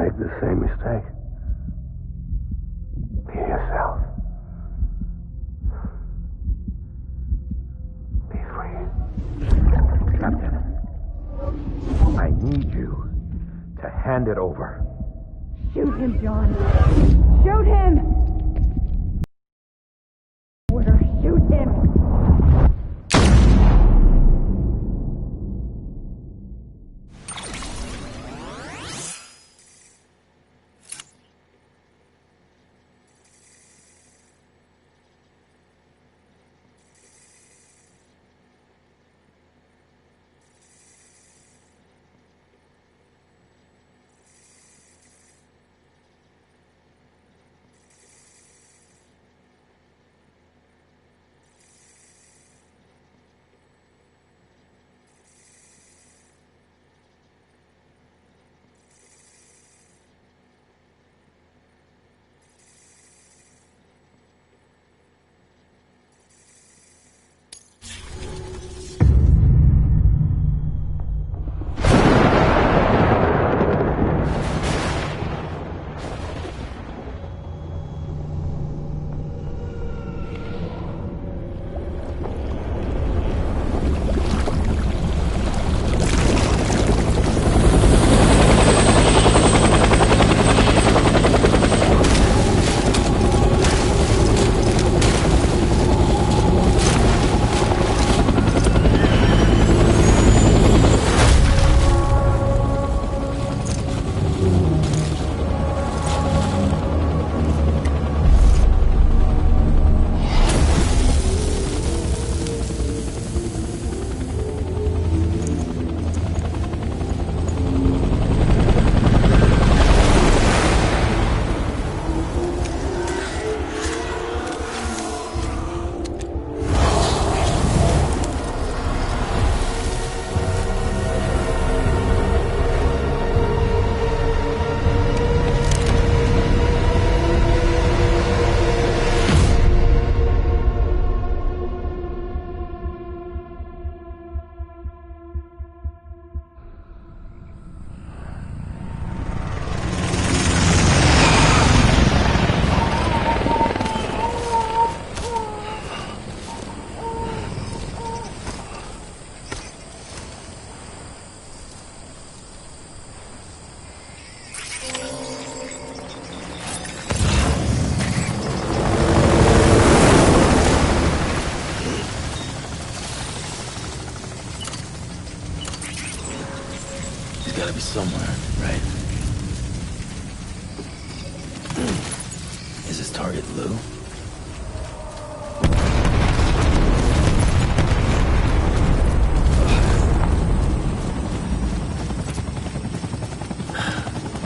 make the same mistake. Be yourself. Be free. Captain, I need you to hand it over. Shoot him, John. Shoot him! Order, shoot him! Gotta be somewhere, right? Is his target Lou?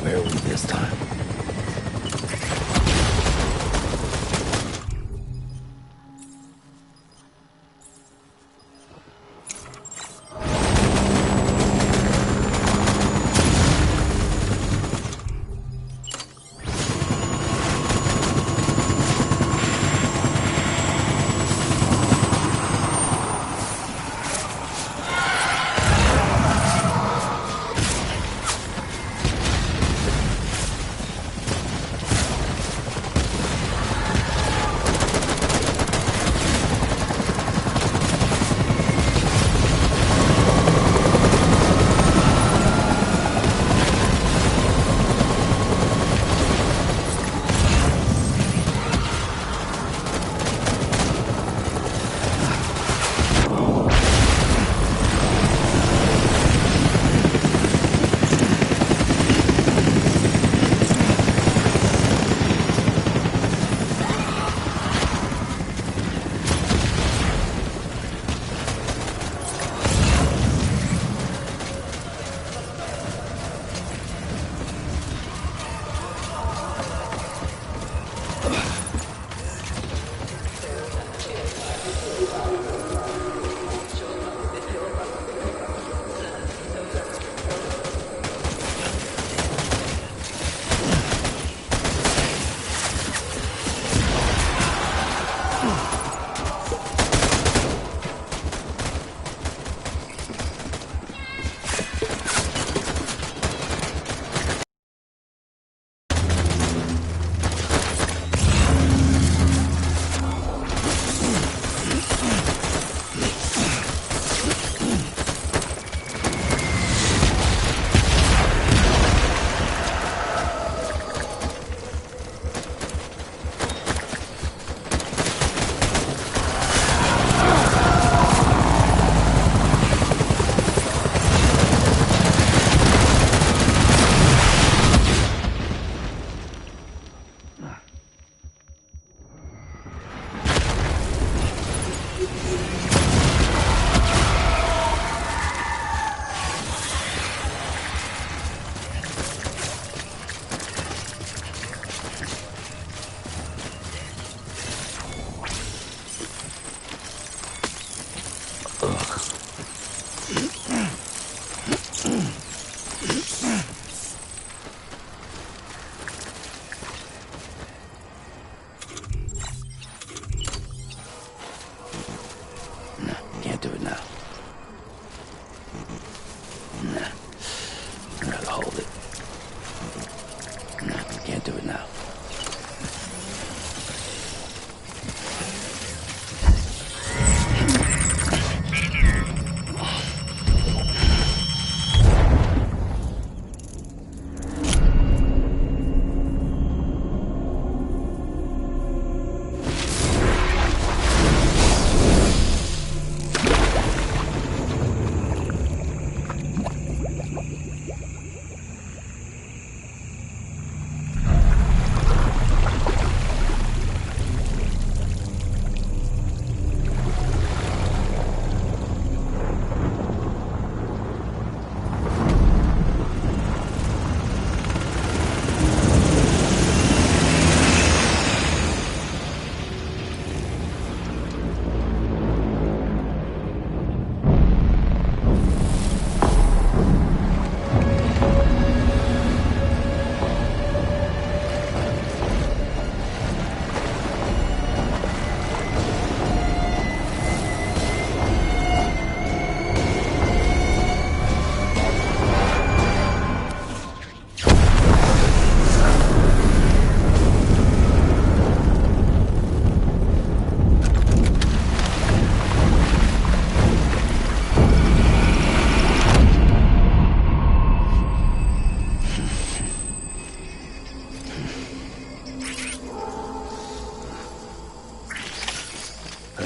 Where are we this time?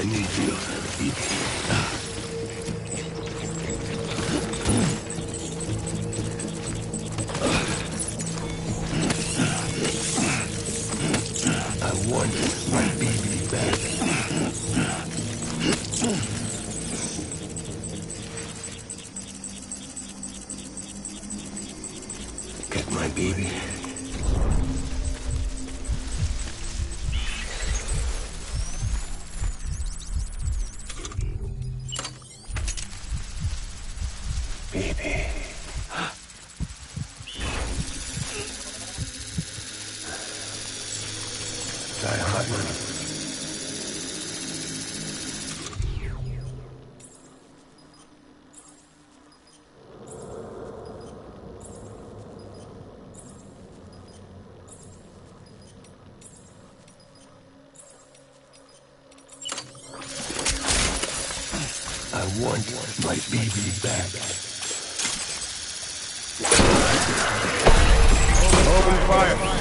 need you, baby. I want my baby back. Get my baby. Baby. Die hard. I want my baby back. Open fire.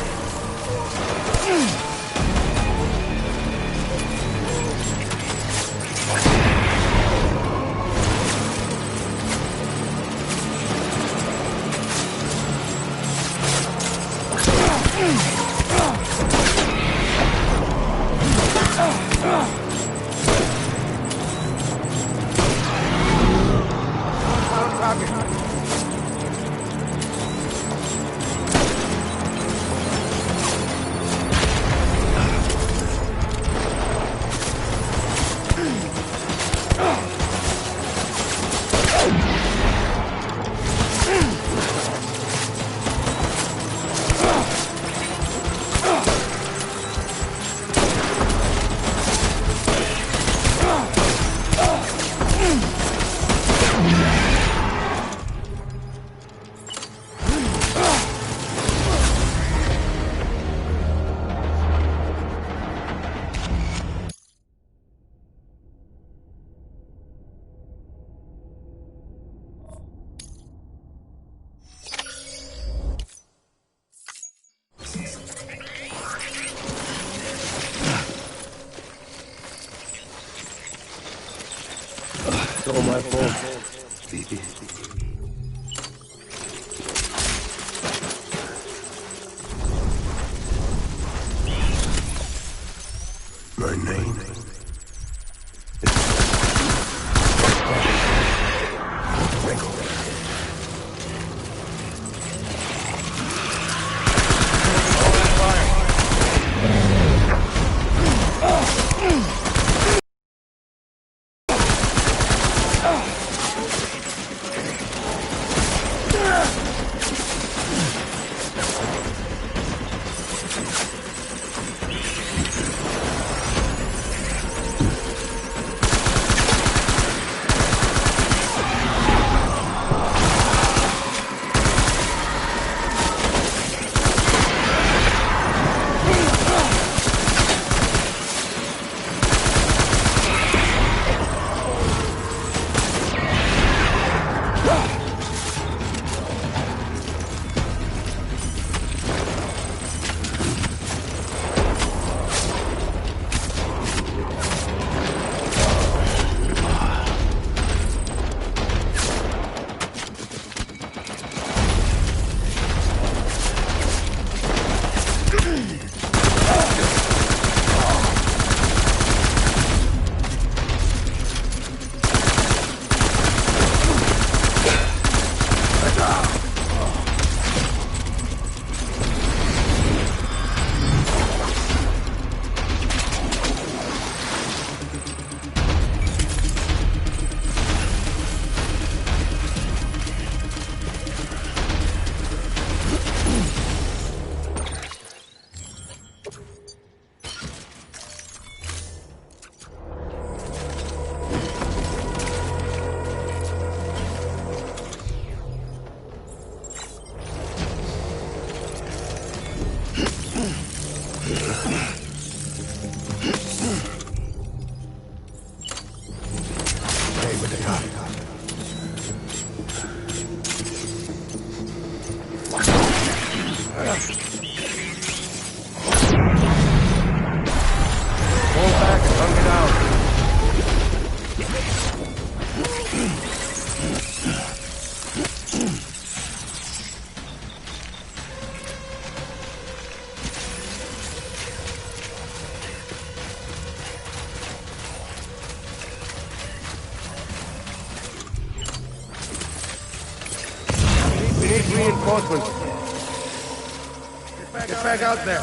It's all my fault, baby. My name is Pull back and hug it out. reinforcements. Get back out there.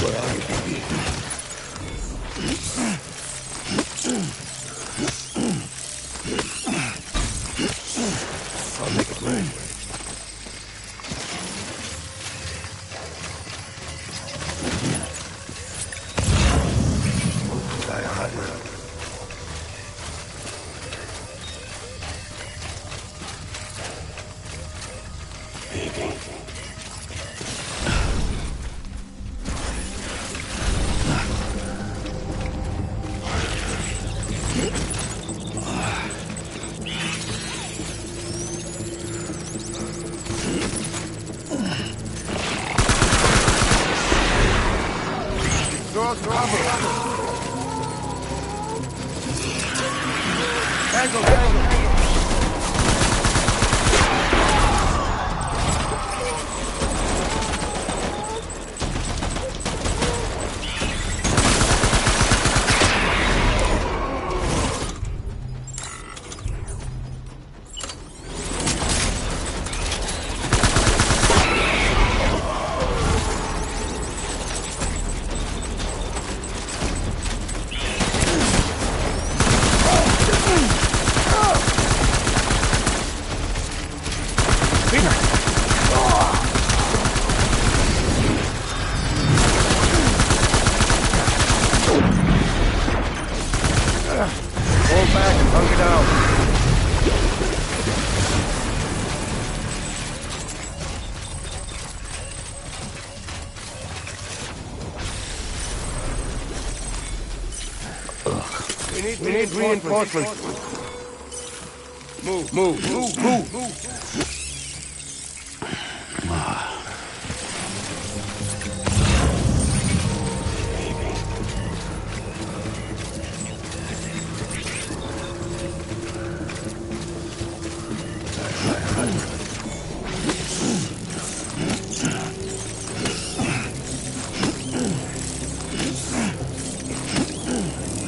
Where are you, baby? I'll make it rain. Die hard. Baby. Doors cover. Angle. Fall back and hunker down. We need reinforcements. Move.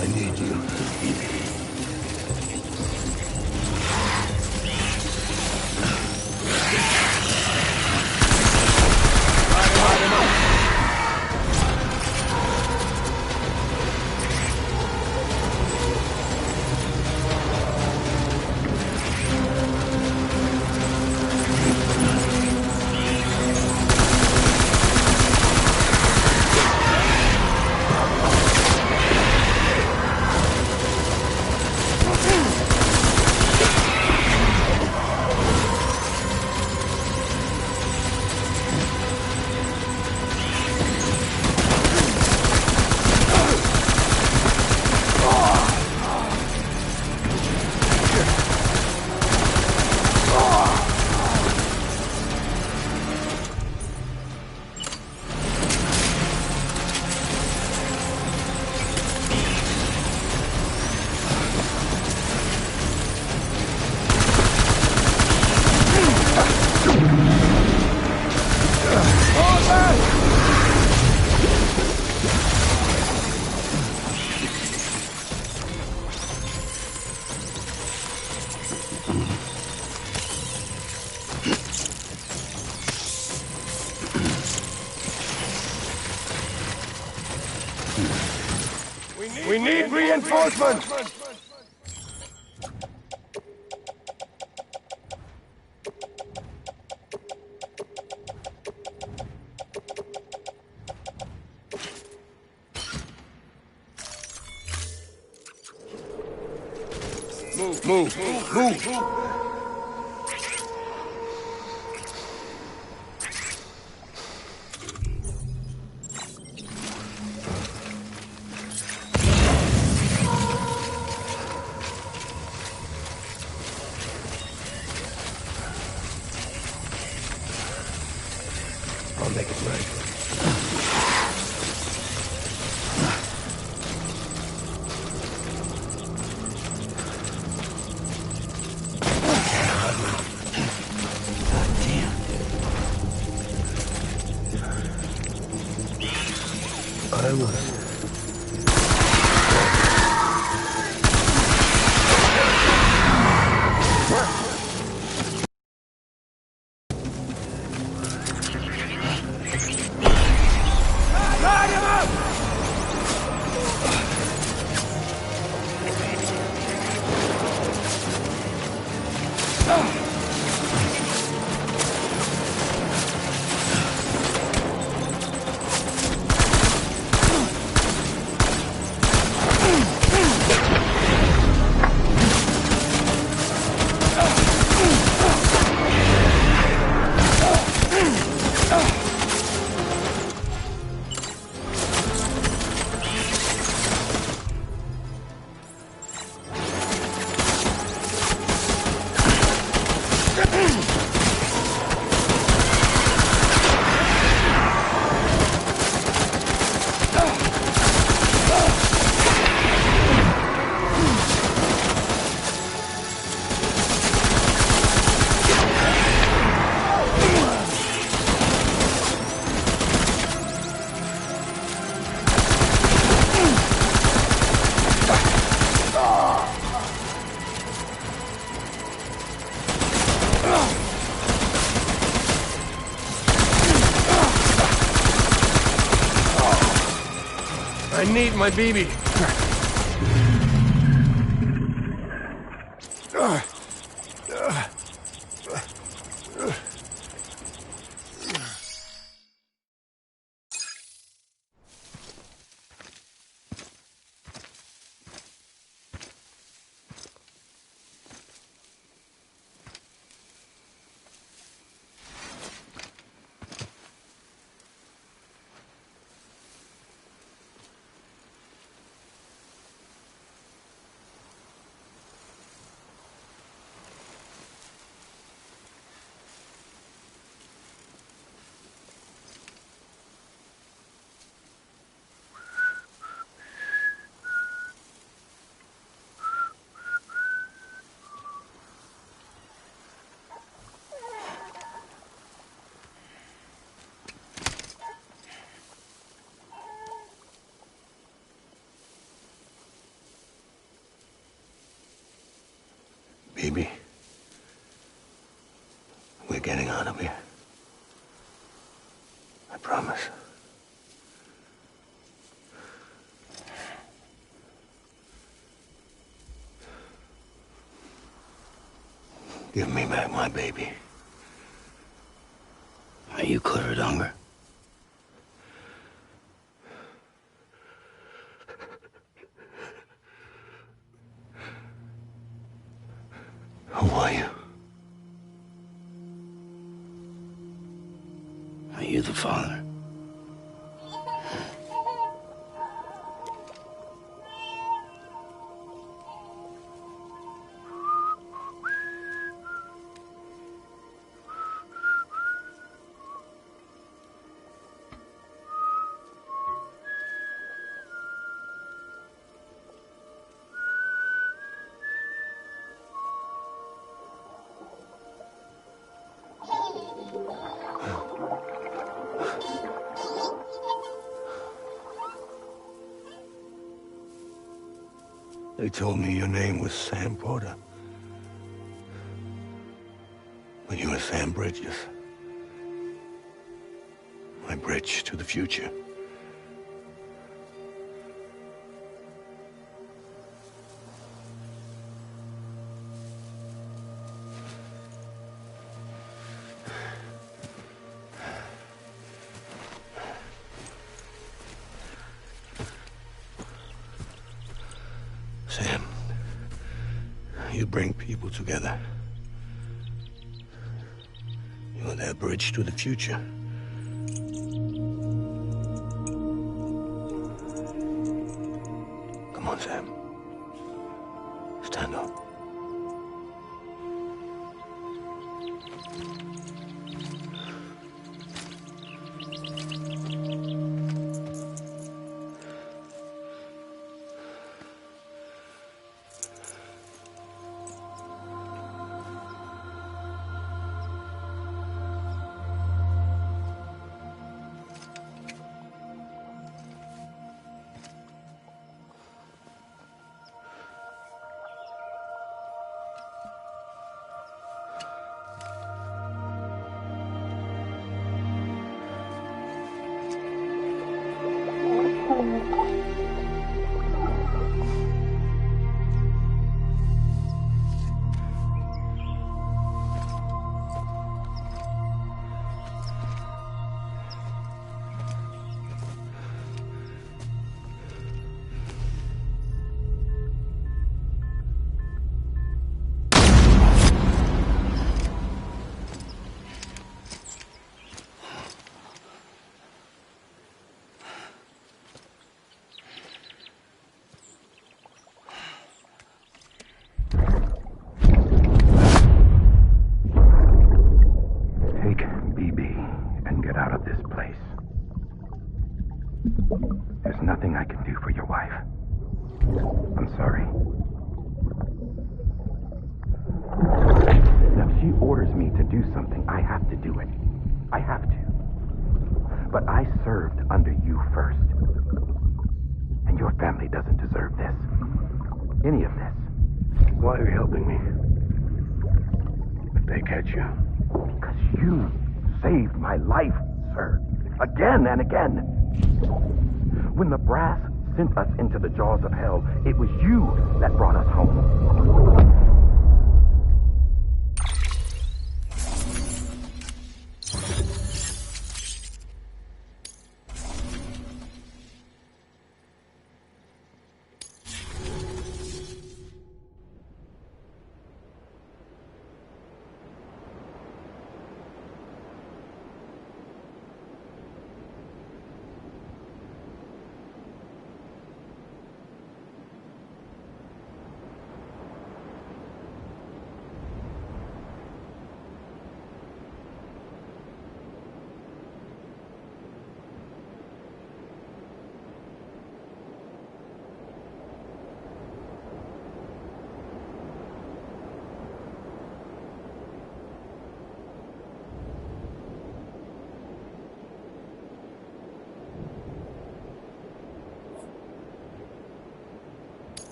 I need you. We need reinforcements! Move. I'll make it right. I was. need my baby. Baby, we're getting out of here. I promise. Give me back my baby. Are you cleared, Unger? Who are you? Are you the father? They told me your name was Sam Porter. But you were Sam Bridges. My bridge to the future. Sam, you bring people together. You're their bridge to the future. Come on, Sam. Stand up. There's nothing I can do for your wife. I'm sorry. Now, if she orders me to do something, I have to do it. I have to. But I served under you first. And your family doesn't deserve this. Any of this. Why are you helping me? If they catch you. Because you saved my life, sir. Again and again. When the brass sent us into the jaws of hell. It was you that brought us home.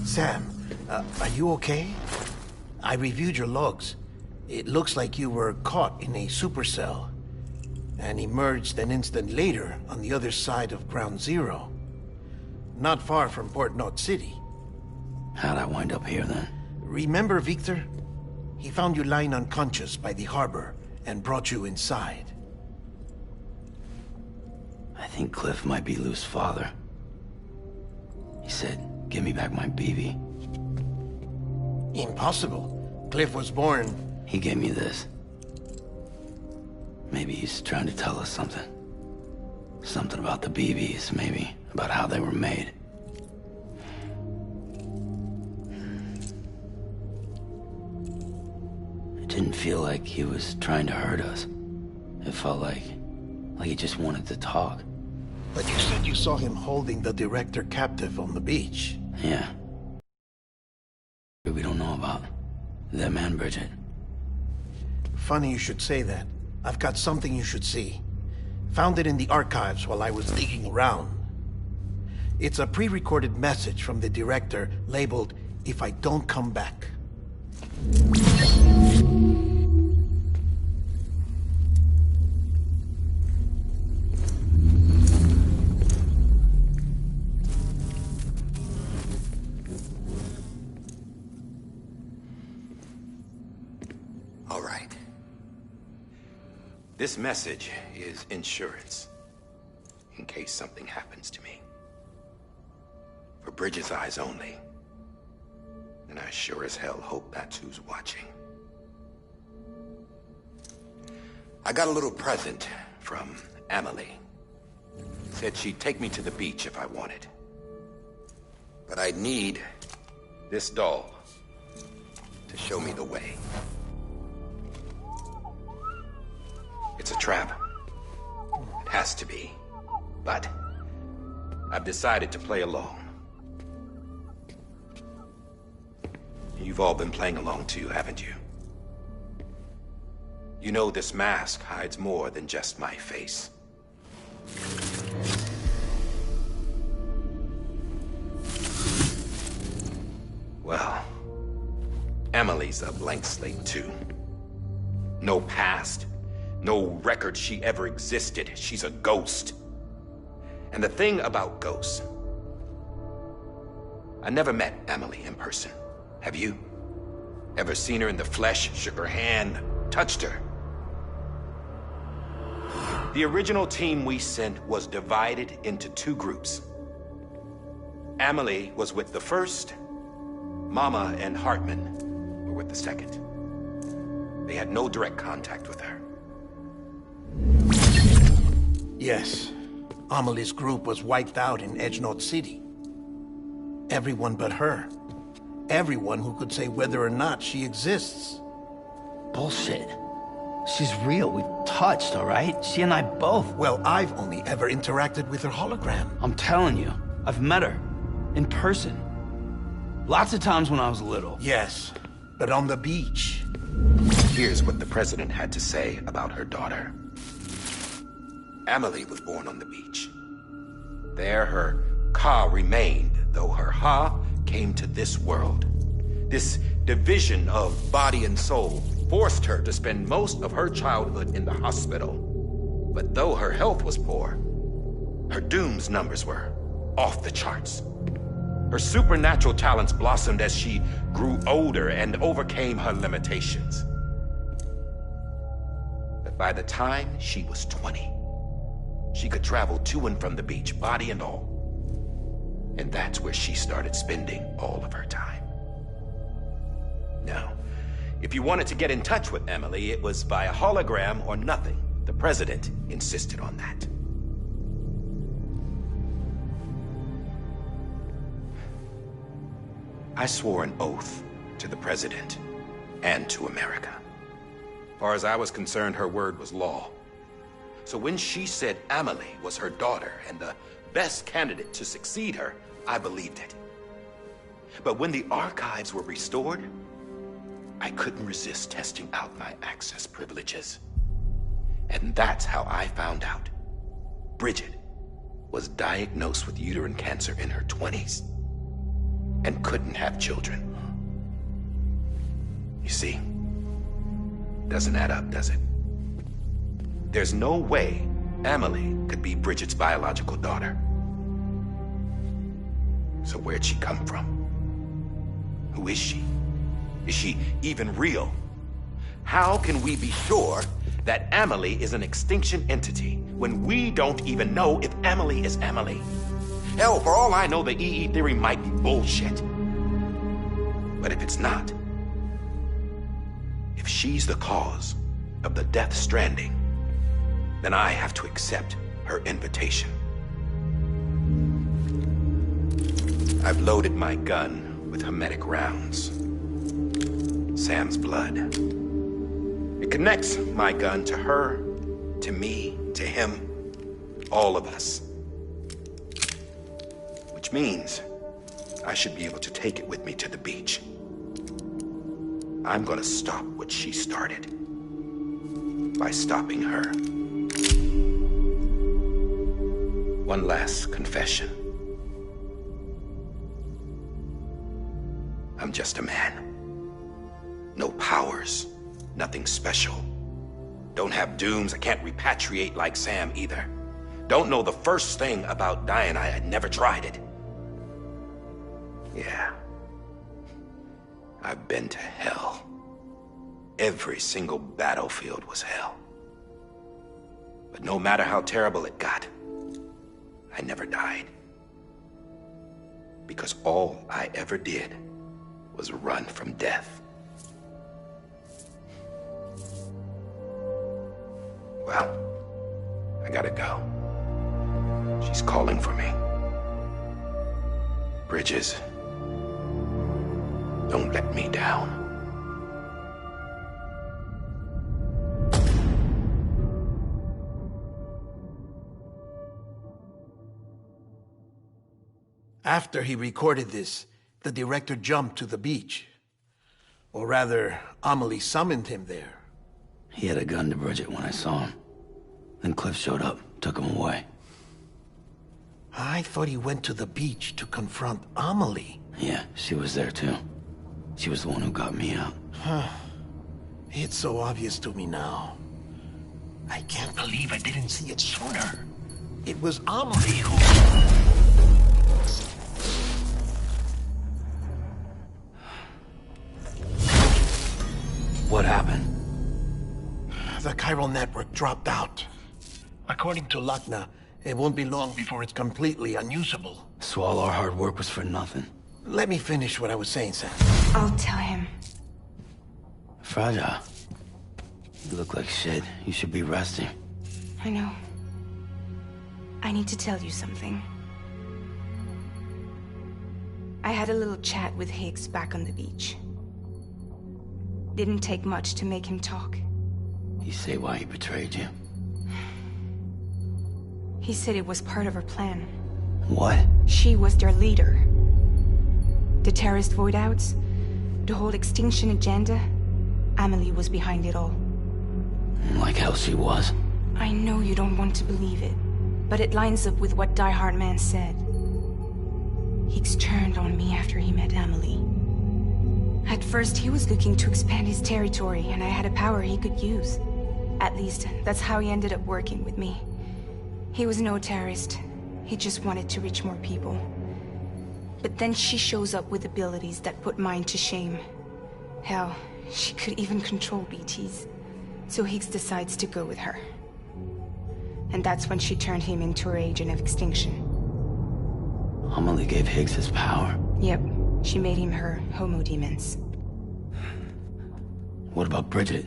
Sam, are you okay? I reviewed your logs. It looks like you were caught in a supercell and emerged an instant later on the other side of Ground Zero. Not far from Port Knot City. How'd I wind up here then? Remember Victor? He found you lying unconscious by the harbor and brought you inside. I think Cliff might be Lou's father. He said, give me back my BB. Impossible. Cliff was born... He gave me this. Maybe he's trying to tell us something. Something about the BBs, maybe. About how they were made. It didn't feel like he was trying to hurt us. It felt like he just wanted to talk. But you said you saw him holding the director captive on the beach. Yeah. We don't know about that man, Bridget. Funny you should say that. I've got something you should see. Found it in the archives while I was digging around. It's a pre-recorded message from the director labeled, "If I don't come back." All right. This message is insurance, in case something happens to me. For Bridget's eyes only. And I sure as hell hope that's who's watching. I got a little present from Emily. Said she'd take me to the beach if I wanted. But I'd need this doll to show me the way. It's a trap. It has to be. But I've decided to play along. You've all been playing along too, haven't you? You know this mask hides more than just my face. Well, Emily's a blank slate too. No past. No record she ever existed. She's a ghost. And the thing about ghosts... I never met Emily in person. Have you? Ever seen her in the flesh, shook her hand, touched her? The original team we sent was divided into two groups. Emily was with the first. Mama and Hartman were with the second. They had no direct contact with her. Yes. Amelie's group was wiped out in Edge Knot City. Everyone but her. Everyone who could say whether or not she exists. Bullshit. She's real. We've touched, all right? She and I both. Well, I've only ever interacted with her hologram. I'm telling you, I've met her. In person. Lots of times when I was little. Yes, but on the beach. Here's what the president had to say about her daughter. Amelie was born on the beach. There her Ka remained, though her Ha came to this world. This division of body and soul forced her to spend most of her childhood in the hospital. But though her health was poor, her Doom's numbers were off the charts. Her supernatural talents blossomed as she grew older and overcame her limitations. But by the time she was 20, she could travel to and from the beach, body and all. And that's where she started spending all of her time. Now, if you wanted to get in touch with Emily, it was via hologram or nothing. The president insisted on that. I swore an oath to the president and to America. As far as I was concerned, her word was law. So when she said Amelie was her daughter and the best candidate to succeed her, I believed it. But when the archives were restored, I couldn't resist testing out my access privileges. And that's how I found out Bridget was diagnosed with uterine cancer in her 20s and couldn't have children. You see, doesn't add up, does it? There's no way Amelie could be Bridget's biological daughter. So where'd she come from? Who is she? Is she even real? How can we be sure that Amelie is an extinction entity when we don't even know if Amelie is Amelie? Hell, for all I know, the EE theory might be bullshit. But if it's not, if she's the cause of the death stranding, then I have to accept her invitation. I've loaded my gun with hermetic rounds. Sam's blood. It connects my gun to her, to me, to him, all of us. Which means I should be able to take it with me to the beach. I'm gonna stop what she started by stopping her. One last confession. I'm just a man. No powers, nothing special. Don't have dooms, I can't repatriate like Sam either. Don't know the first thing about dying, I had never tried it. Yeah. I've been to hell. Every single battlefield was hell. But no matter how terrible it got, I never died. Because all I ever did was run from death. Well, I gotta go. She's calling for me. Bridges, don't let me down. After he recorded this, the director jumped to the beach. Or rather, Amelie summoned him there. He had a gun to Bridget when I saw him. Then Cliff showed up, took him away. I thought he went to the beach to confront Amelie. Yeah, she was there too. She was the one who got me out. It's so obvious to me now. I can't believe I didn't see it sooner. It was Amelie who... What happened? The chiral network dropped out. According to Lakna, it won't be long before it's completely unusable. So all our hard work was for nothing. Let me finish what I was saying, Sam. I'll tell him. Fragile. You look like shit. You should be resting. I know. I need to tell you something. I had a little chat with Higgs back on the beach. Didn't take much to make him talk. You say why he betrayed you? He said it was part of her plan. What? She was their leader. The terrorist void-outs, the whole extinction agenda. Amelie was behind it all. Like hell she was. I know you don't want to believe it, but it lines up with what Die Hard Man said. Higgs turned on me after he met Amelie. At first, he was looking to expand his territory, and I had a power he could use. At least, that's how he ended up working with me. He was no terrorist. He just wanted to reach more people. But then she shows up with abilities that put mine to shame. Hell, she could even control BTs. So Higgs decides to go with her. And that's when she turned him into her agent of extinction. Amelie gave Higgs his power. Yep, she made him her homo demons. What about Bridget?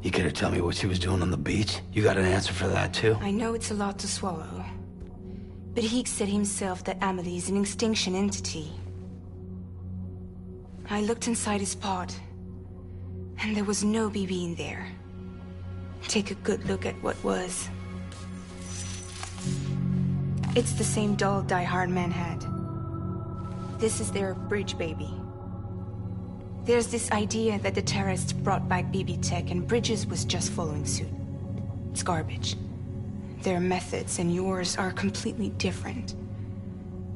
You care to tell me what she was doing on the beach? You got an answer for that too? I know it's a lot to swallow. But Higgs said himself that Amelie is an extinction entity. I looked inside his pod, and there was no BB in there. Take a good look at what was. It's the same doll Die Hard Man had. This is their bridge baby. There's this idea that the terrorists brought back BB tech and Bridges was just following suit. It's garbage. Their methods and yours are completely different.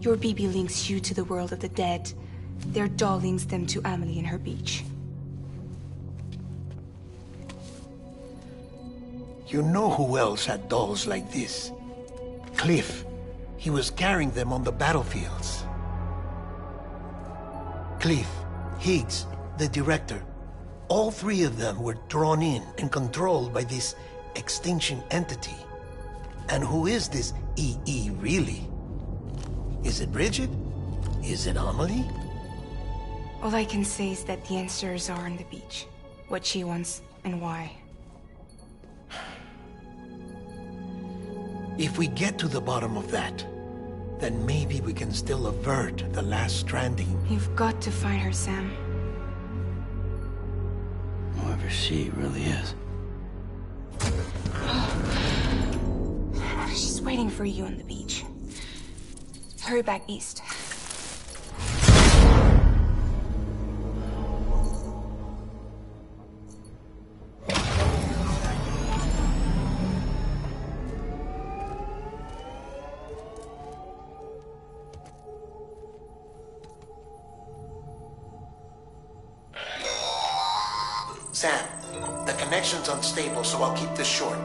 Your BB links you to the world of the dead. Their doll links them to Amelie and her beach. You know who else had dolls like this? Cliff. He was carrying them on the battlefields. Cliff, Higgs, the director. All three of them were drawn in and controlled by this extinction entity. And who is this EE really? Is it Bridget? Is it Amelie? All I can say is that the answers are on the beach. What she wants and why. If we get to the bottom of that, then maybe we can still avert the last stranding. You've got to find her, Sam. Whoever she really is. She's waiting for you on the beach. Hurry back east. Sam, the connection's unstable, so I'll keep this short.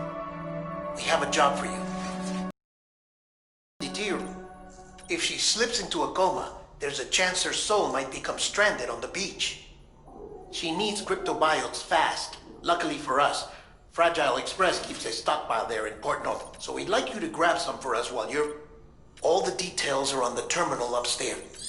We have a job for you. If she slips into a coma, there's a chance her soul might become stranded on the beach. She needs cryptobiotes fast. Luckily for us, Fragile Express keeps a stockpile there in Port North, so we'd like you to grab some for us while you're... All the details are on the terminal upstairs.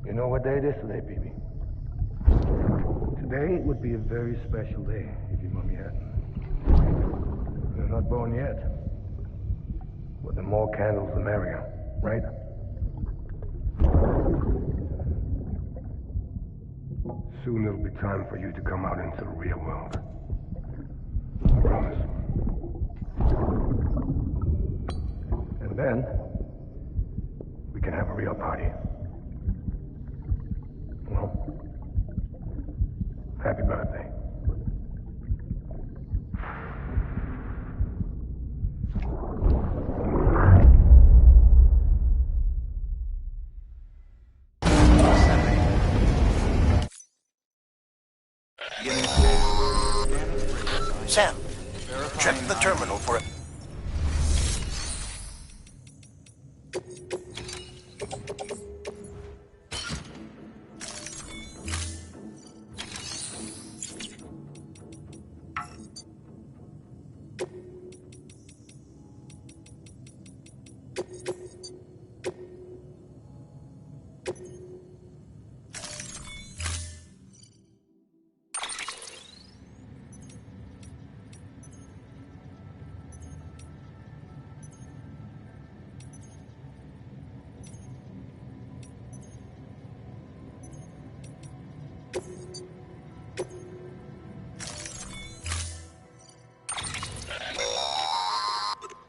You know what day it is today, BB? Today would be a very special day if your mommy hadn't. You're not born yet. But the more candles, the merrier, right? Soon it'll be time for you to come out into the real world. I promise. And then, we can have a real party. Well, happy birthday. Sam, check the terminal for it.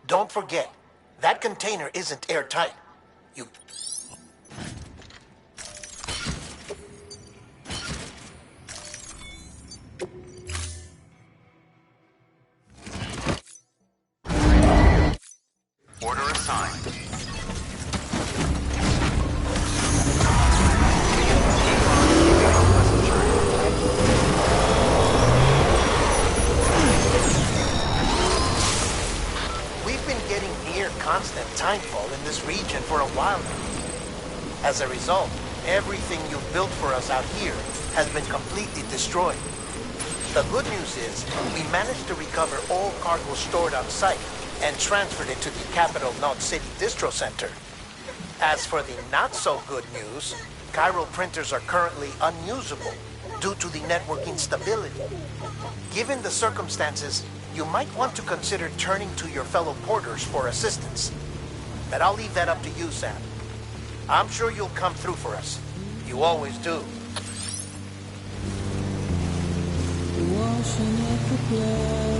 Don't forget, that container isn't airtight. You... Order assigned. We've been getting near constant timefall in this region for a while now. As a result, everything you've built for us out here has been completely destroyed. The good news is, we managed to recover all cargo stored on site and transferred it to the Capital Knot City Distro Center. As for the not-so-good news, Chiral printers are currently unusable due to the network instability. Given the circumstances, you might want to consider turning to your fellow porters for assistance. But I'll leave that up to you, Sam. I'm sure you'll come through for us. You always do. Washing up the blood.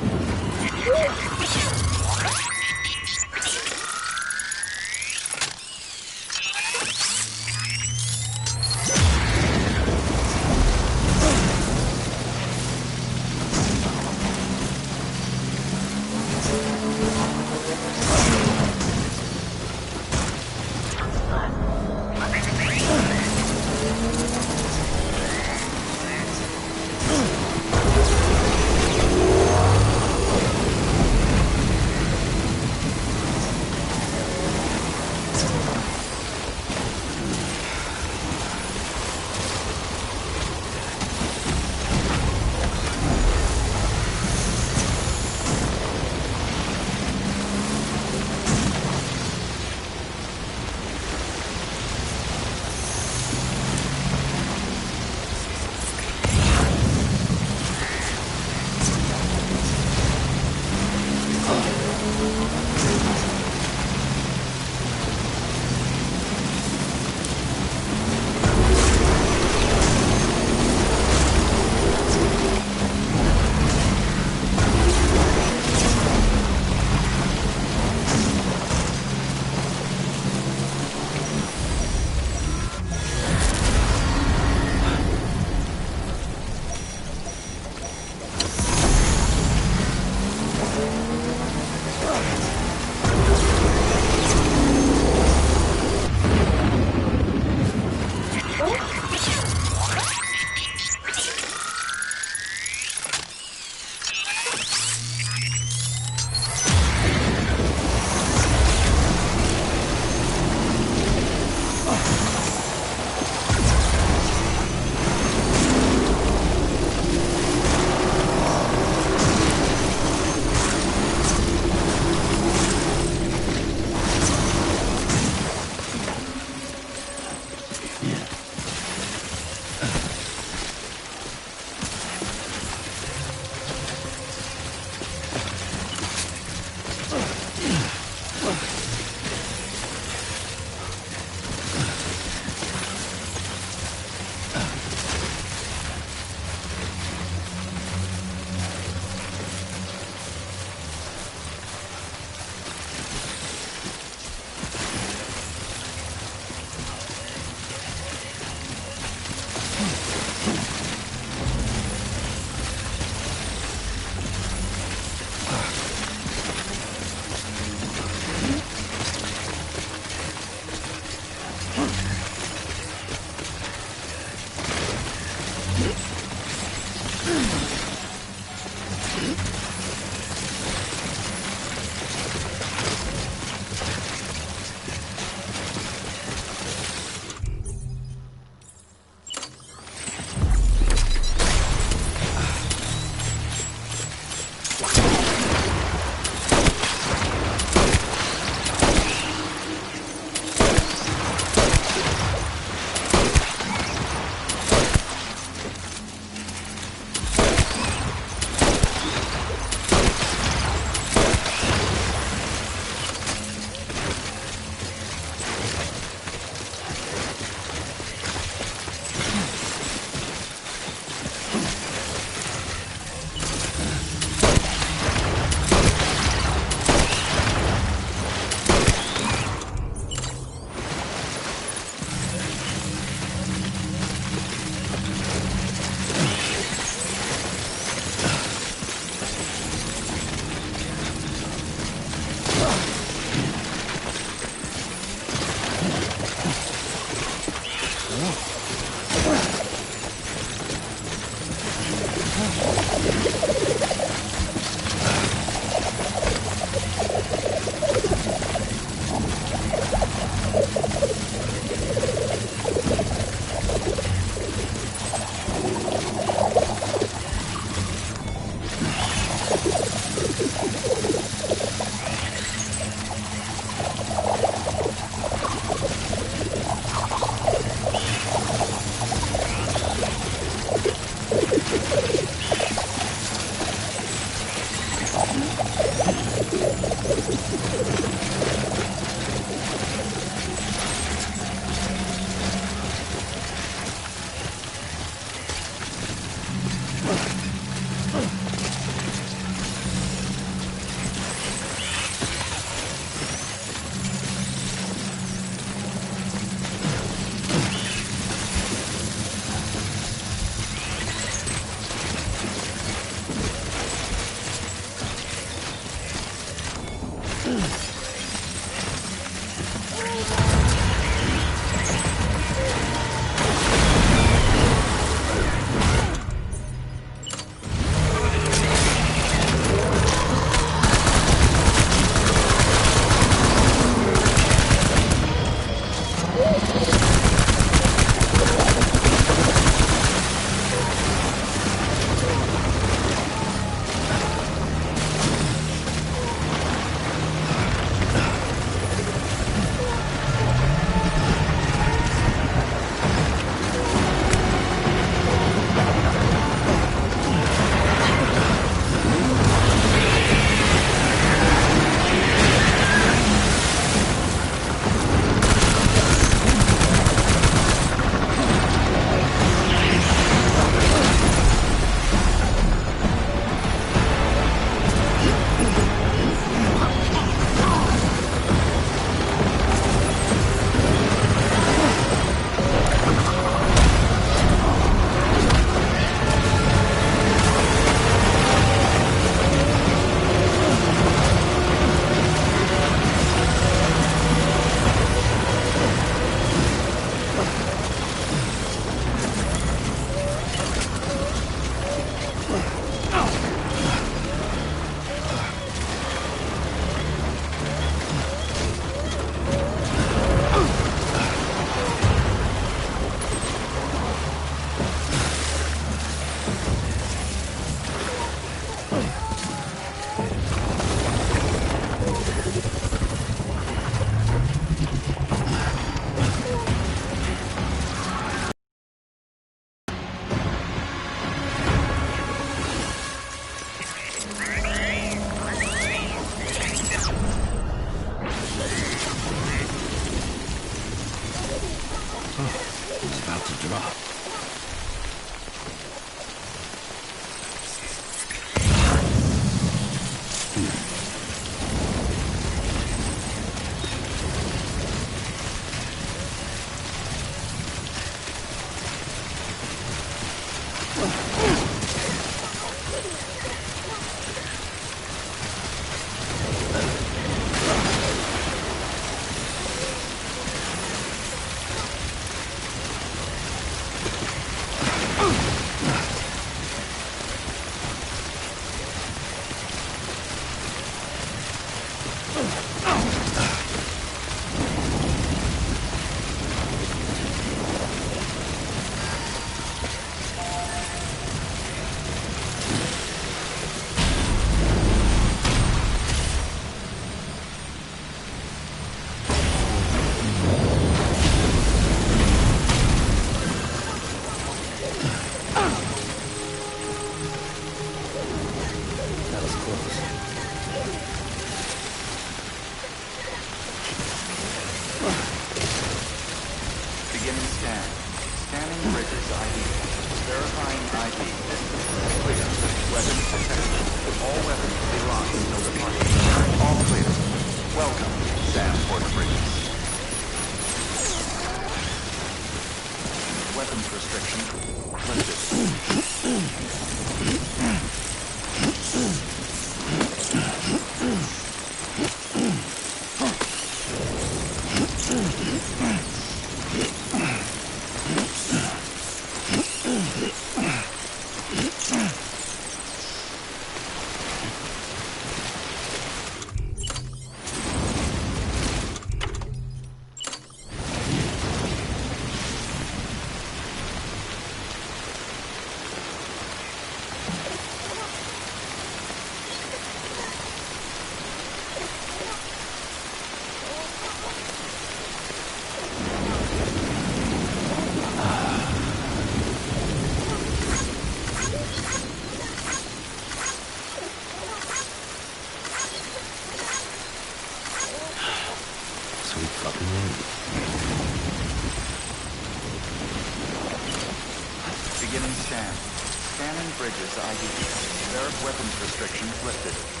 Officer's ID. There, weapons restrictions lifted.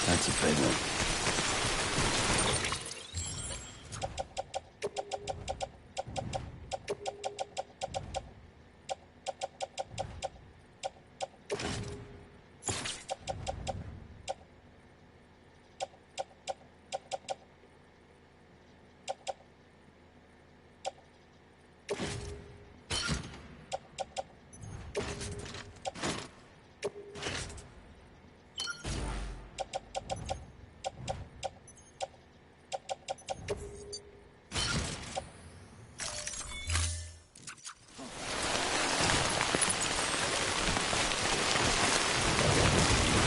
That's a big one.